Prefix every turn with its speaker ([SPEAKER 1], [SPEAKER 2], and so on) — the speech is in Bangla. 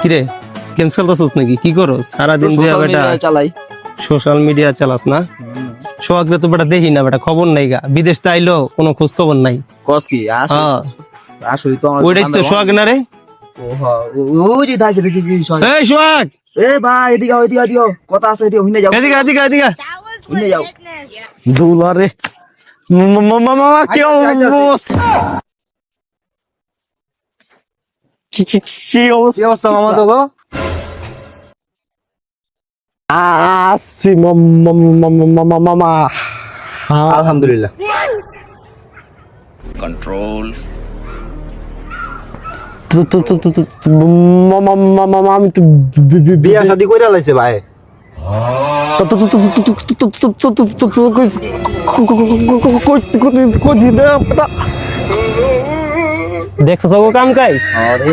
[SPEAKER 1] কিরে গেম খেলতেছিস নাকি? কি করো সারাদিন?
[SPEAKER 2] চালাই
[SPEAKER 1] সোশ্যাল মিডিয়া চালাস না? সোহাগরে তো বেটা দেখি না, বেটা খবর নাই গা, বিদেশ তো আইলো কোনো খোঁজ খবর নাই।
[SPEAKER 2] কস কি
[SPEAKER 1] হ্যাঁ
[SPEAKER 2] আসলে তো আমার
[SPEAKER 1] ওইটাই তো সোহাগ না রে?
[SPEAKER 2] ওই যে দাইছে দেখি
[SPEAKER 1] এই সোহাগ,
[SPEAKER 2] এ ভাই এদিকে আও, এদিকে দিও কথা আছে, এদিকে হুইনে যাও,
[SPEAKER 1] এদিকে এদিকে এদিকে।
[SPEAKER 2] হুইনে যাও।
[SPEAKER 1] দুলারে মামা কি অবস্থা? কি
[SPEAKER 2] কি অবস্থা মামা তো গো?
[SPEAKER 1] আসছি মামা।
[SPEAKER 2] আলহামদুলিল্লাহ।
[SPEAKER 1] আমি তো
[SPEAKER 2] বিয়া শাদি কইরা লাইছে ভাই।
[SPEAKER 1] দেখছো সব কাম কাজ?
[SPEAKER 2] আরে